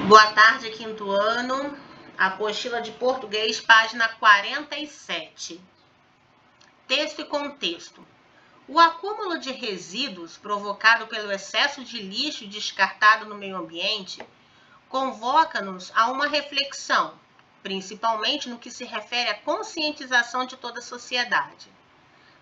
Boa tarde, quinto ano. Apostila de português, página 47. Texto e contexto. O acúmulo de resíduos provocado pelo excesso de lixo descartado no meio ambiente convoca-nos a uma reflexão, principalmente no que se refere à conscientização de toda a sociedade.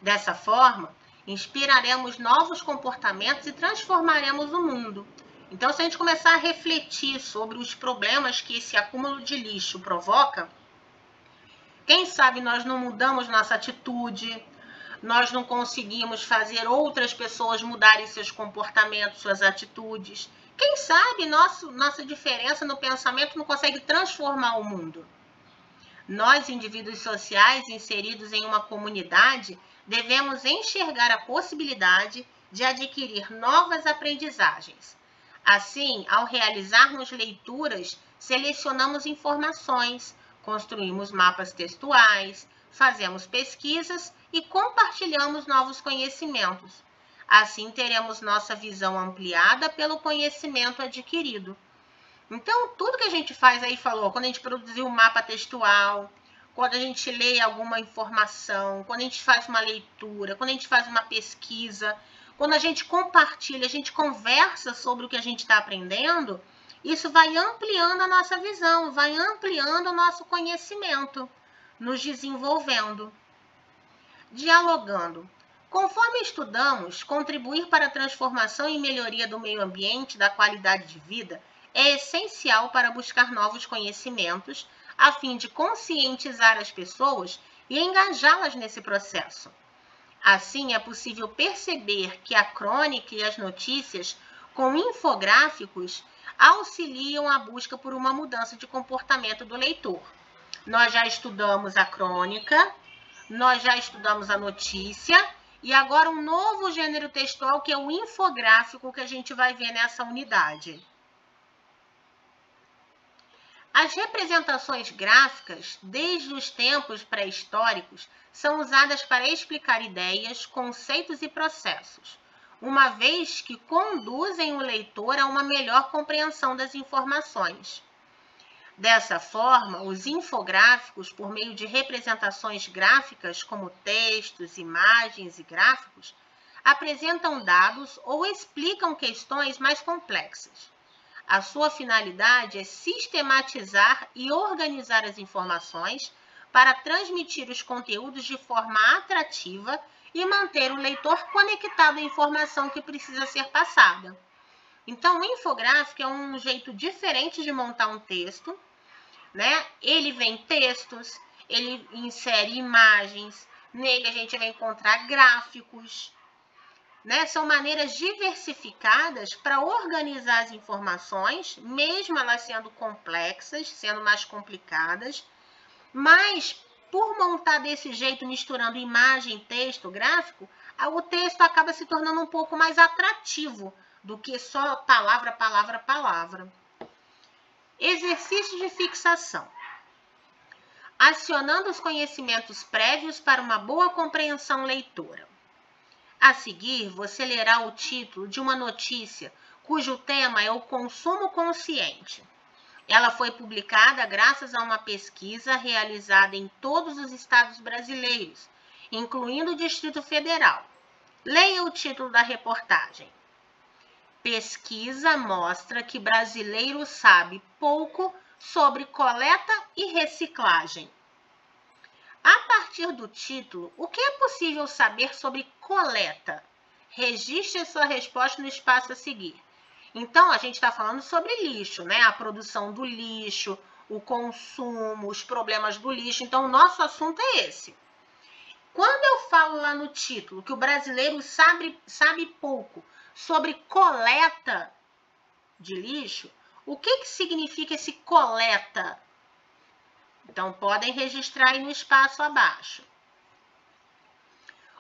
Dessa forma, inspiraremos novos comportamentos e transformaremos o mundo. Então, se a gente começar a refletir sobre os problemas que esse acúmulo de lixo provoca, quem sabe nós não mudamos nossa atitude, nós não conseguimos fazer outras pessoas mudarem seus comportamentos, suas atitudes. Quem sabe nossa diferença no pensamento não consegue transformar o mundo. Nós, indivíduos sociais inseridos em uma comunidade, devemos enxergar a possibilidade de adquirir novas aprendizagens. Assim, ao realizarmos leituras, selecionamos informações, construímos mapas textuais, fazemos pesquisas e compartilhamos novos conhecimentos. Assim, teremos nossa visão ampliada pelo conhecimento adquirido. Então, tudo que a gente faz aí, quando a gente produzir um mapa textual, quando a gente lê alguma informação, quando a gente faz uma leitura, quando a gente faz uma pesquisa, quando a gente compartilha, a gente conversa sobre o que a gente está aprendendo, isso vai ampliando a nossa visão, vai ampliando o nosso conhecimento, nos desenvolvendo. Dialogando. Conforme estudamos, contribuir para a transformação e melhoria do meio ambiente, da qualidade de vida, é essencial para buscar novos conhecimentos, a fim de conscientizar as pessoas e engajá-las nesse processo. Assim, é possível perceber que a crônica e as notícias, com infográficos, auxiliam a busca por uma mudança de comportamento do leitor. Nós já estudamos a crônica, nós já estudamos a notícia, e agora um novo gênero textual, que é o infográfico, que a gente vai ver nessa unidade. As representações gráficas, desde os tempos pré-históricos, são usadas para explicar ideias, conceitos e processos, uma vez que conduzem o leitor a uma melhor compreensão das informações. Dessa forma, os infográficos, por meio de representações gráficas, como textos, imagens e gráficos, apresentam dados ou explicam questões mais complexas. A sua finalidade é sistematizar e organizar as informações para transmitir os conteúdos de forma atrativa e manter o leitor conectado à informação que precisa ser passada. Então, o infográfico é um jeito diferente de montar um texto, né? Ele vem textos, ele insere imagens, nele a gente vai encontrar gráficos, né? São maneiras diversificadas para organizar as informações, mesmo elas sendo complexas, sendo mais complicadas, mas por montar desse jeito, misturando imagem, texto, gráfico, o texto acaba se tornando um pouco mais atrativo do que só palavra, palavra, palavra. Exercício de fixação. Acionando os conhecimentos prévios para uma boa compreensão leitora. A seguir, você lerá o título de uma notícia cujo tema é o consumo consciente. Ela foi publicada graças a uma pesquisa realizada em todos os estados brasileiros, incluindo o Distrito Federal. Leia o título da reportagem. Pesquisa mostra que brasileiro sabe pouco sobre coleta e reciclagem. A partir do título, o que é possível saber sobre coleta? Registre sua resposta no espaço a seguir. Então, a gente está falando sobre lixo, né? A produção do lixo, o consumo, os problemas do lixo. Então, o nosso assunto é esse. Quando eu falo lá no título que o brasileiro sabe pouco sobre coleta de lixo, o que significa esse coleta? Então, podem registrar aí no espaço abaixo.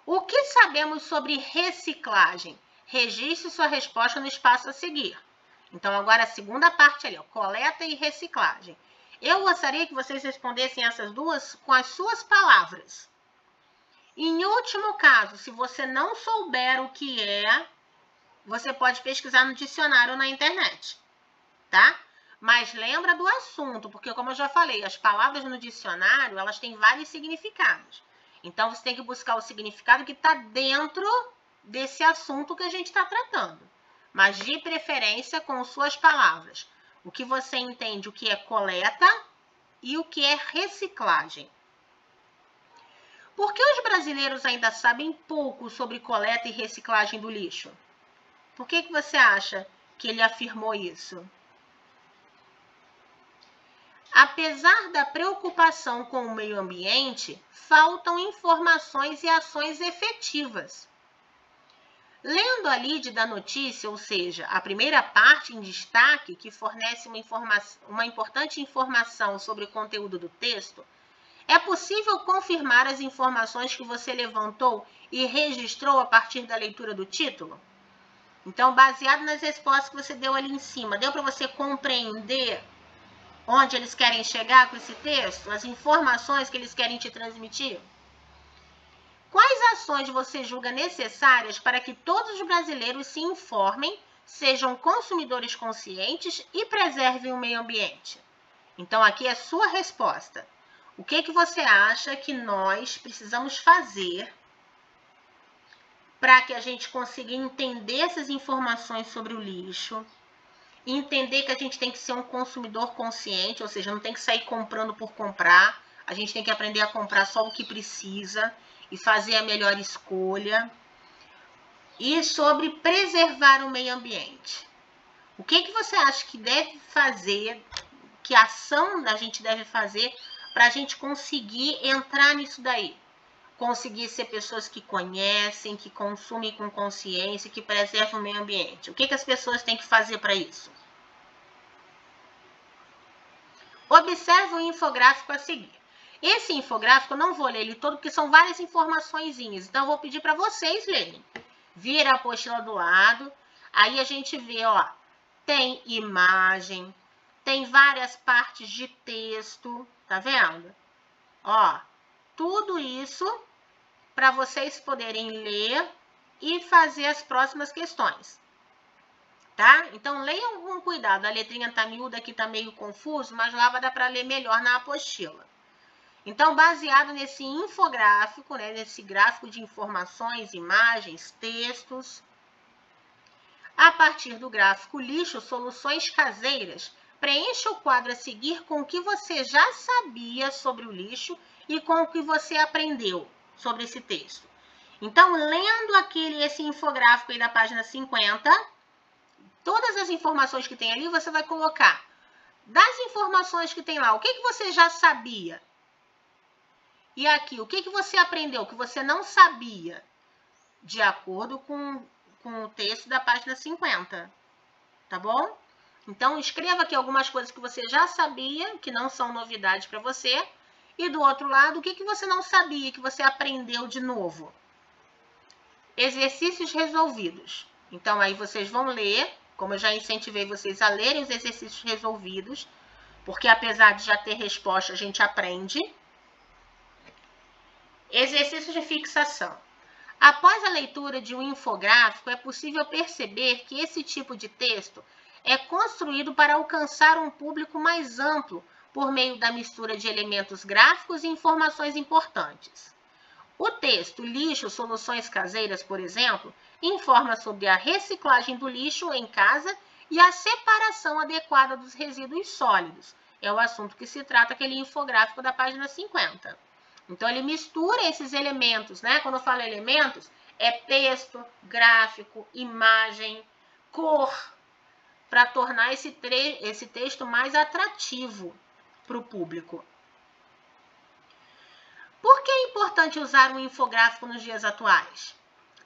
O que sabemos sobre reciclagem? Registre sua resposta no espaço a seguir. Então, agora a segunda parte ali, ó, coleta e reciclagem. Eu gostaria que vocês respondessem essas duas com as suas palavras. Em último caso, se você não souber o que é, você pode pesquisar no dicionário ou na internet, tá? Mas lembra do assunto, porque como eu já falei, as palavras no dicionário, elas têm vários significados. Então, você tem que buscar o significado que está dentro desse assunto que a gente está tratando. Mas, de preferência, com suas palavras. O que você entende, o que é coleta e o que é reciclagem. Por que os brasileiros ainda sabem pouco sobre coleta e reciclagem do lixo? Por que você acha que ele afirmou isso? Apesar da preocupação com o meio ambiente, faltam informações e ações efetivas. Lendo a lide da notícia, ou seja, a primeira parte em destaque, que fornece uma importante informação sobre o conteúdo do texto, é possível confirmar as informações que você levantou e registrou a partir da leitura do título? Então, baseado nas respostas que você deu ali em cima, deu para você compreender onde eles querem chegar com esse texto? As informações que eles querem te transmitir? Quais ações você julga necessárias para que todos os brasileiros se informem, sejam consumidores conscientes e preservem o meio ambiente? Então, aqui é a sua resposta. O que você acha que nós precisamos fazer para que a gente consiga entender essas informações sobre o lixo, e entender que a gente tem que ser um consumidor consciente, ou seja, não tem que sair comprando por comprar, a gente tem que aprender a comprar só o que precisa e fazer a melhor escolha. E sobre preservar o meio ambiente. O que você acha que deve fazer, que ação a gente deve fazer para a gente conseguir entrar nisso daí? Conseguir ser pessoas que conhecem, que consumem com consciência, que preservam o meio ambiente. O que as pessoas têm que fazer para isso? Observe o infográfico a seguir. Esse infográfico eu não vou ler ele todo, porque são várias informaçõezinhas. Então, eu vou pedir para vocês lerem. Vira a apostila do lado. Aí a gente vê, ó, tem imagem, tem várias partes de texto, tá vendo? Ó, tudo isso para vocês poderem ler e fazer as próximas questões. Tá? Então, leiam com cuidado. A letrinha tá miúda aqui, tá meio confuso, mas lá vai dar para ler melhor na apostila. Então, baseado nesse infográfico, né, nesse gráfico de informações, imagens, textos, a partir do gráfico lixo, soluções caseiras, preencha o quadro a seguir com o que você já sabia sobre o lixo e com o que você aprendeu sobre esse texto. Então, lendo esse infográfico aí da página 50, todas as informações que tem ali, você vai colocar das informações que tem lá, o que você já sabia? E aqui, o que você aprendeu que você não sabia? De acordo com o texto da página 50. Tá bom? Então, escreva aqui algumas coisas que você já sabia, que não são novidades para você. E do outro lado, o que você não sabia, que você aprendeu de novo? Exercícios resolvidos. Então, aí vocês vão ler, como eu já incentivei vocês a lerem os exercícios resolvidos, porque apesar de já ter resposta, a gente aprende. Exercício de fixação. Após a leitura de um infográfico, é possível perceber que esse tipo de texto é construído para alcançar um público mais amplo por meio da mistura de elementos gráficos e informações importantes. O texto Lixo, Soluções Caseiras, por exemplo, informa sobre a reciclagem do lixo em casa e a separação adequada dos resíduos sólidos. É o assunto que se trata aquele infográfico da página 50. Então, ele mistura esses elementos, né? Quando eu falo elementos, é texto, gráfico, imagem, cor, para tornar esse texto mais atrativo para o público. Por que é importante usar um infográfico nos dias atuais?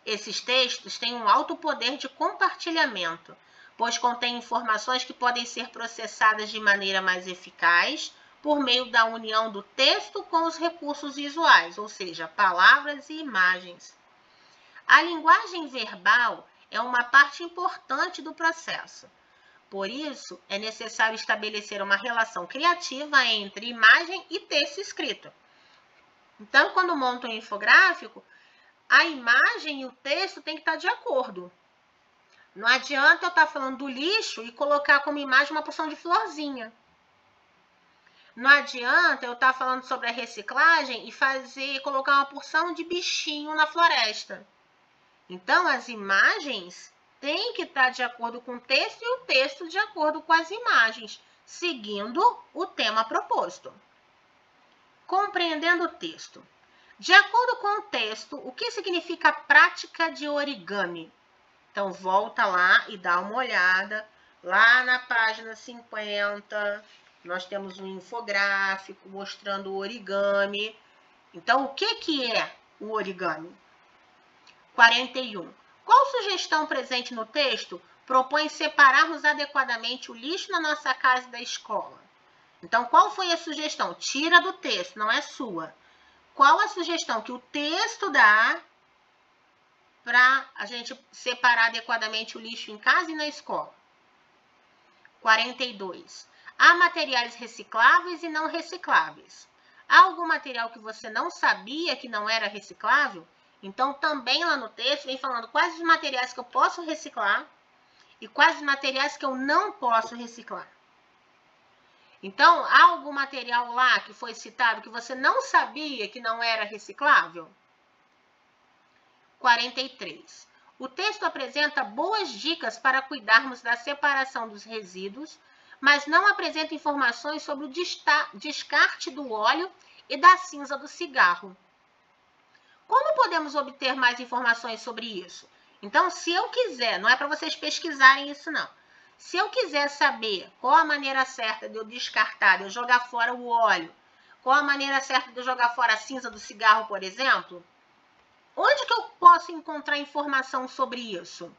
Esses textos têm um alto poder de compartilhamento, pois contêm informações que podem ser processadas de maneira mais eficaz por meio da união do texto com os recursos visuais, ou seja, palavras e imagens. A linguagem verbal é uma parte importante do processo. Por isso, é necessário estabelecer uma relação criativa entre imagem e texto escrito. Então, quando monta um infográfico, a imagem e o texto têm que estar de acordo. Não adianta eu estar falando do lixo e colocar como imagem uma porção de florzinha. Não adianta eu estar falando sobre a reciclagem e colocar uma porção de bichinho na floresta. Então, as imagens têm que estar de acordo com o texto e o texto de acordo com as imagens, seguindo o tema proposto. Compreendendo o texto. De acordo com o texto, o que significa a prática de origami? Então, volta lá e dá uma olhada. Lá na página 50, nós temos um infográfico mostrando o origami. Então, o que é o origami? 41. Qual sugestão presente no texto propõe separarmos adequadamente o lixo na nossa casa e da escola? Então, qual foi a sugestão? Tira do texto, não é sua. Qual a sugestão que o texto dá para a gente separar adequadamente o lixo em casa e na escola? 42. Há materiais recicláveis e não recicláveis. Há algum material que você não sabia que não era reciclável? Então, também lá no texto vem falando quais os materiais que eu posso reciclar e quais os materiais que eu não posso reciclar. Então, há algum material lá que foi citado que você não sabia que não era reciclável? 43. O texto apresenta boas dicas para cuidarmos da separação dos resíduos, mas não apresenta informações sobre o descarte do óleo e da cinza do cigarro. Como podemos obter mais informações sobre isso? Então, se eu quiser, não é para vocês pesquisarem isso não. Se eu quiser saber qual a maneira certa de eu descartar, de eu jogar fora o óleo, qual a maneira certa de eu jogar fora a cinza do cigarro, por exemplo, onde que eu posso encontrar informação sobre isso?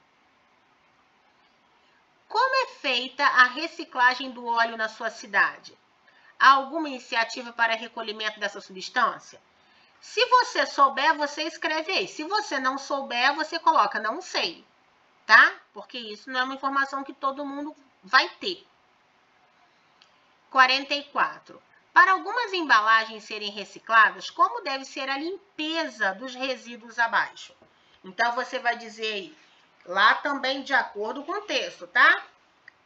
Como é feita a reciclagem do óleo na sua cidade? Há alguma iniciativa para recolhimento dessa substância? Se você souber, você escreve aí. Se você não souber, você coloca não sei, tá? Porque isso não é uma informação que todo mundo vai ter. 44. Para algumas embalagens serem recicladas, como deve ser a limpeza dos resíduos abaixo? Então, você vai dizer aí, lá também de acordo com o texto, tá?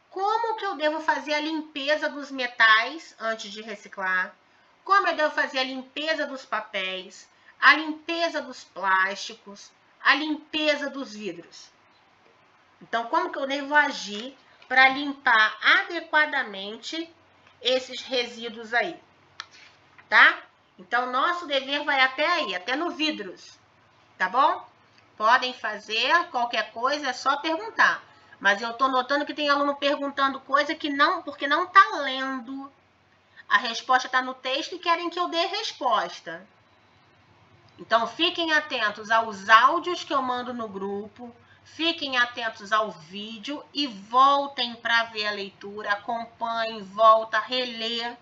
Como que eu devo fazer a limpeza dos metais antes de reciclar? Como eu devo fazer a limpeza dos papéis, a limpeza dos plásticos, a limpeza dos vidros? Então, como que eu devo agir para limpar adequadamente esses resíduos aí, tá? Então, nosso dever vai até aí, até no vidros, tá bom? Podem fazer, qualquer coisa é só perguntar. Mas eu tô notando que tem aluno perguntando coisa que não, porque não tá lendo. A resposta tá no texto e querem que eu dê resposta. Então, fiquem atentos aos áudios que eu mando no grupo, fiquem atentos ao vídeo e voltem para ver a leitura, acompanhem, volta, relê,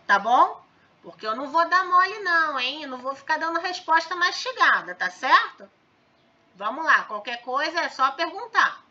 tá bom? Porque eu não vou dar mole não, hein? Eu não vou ficar dando resposta mastigada, tá certo? Vamos lá, qualquer coisa é só perguntar.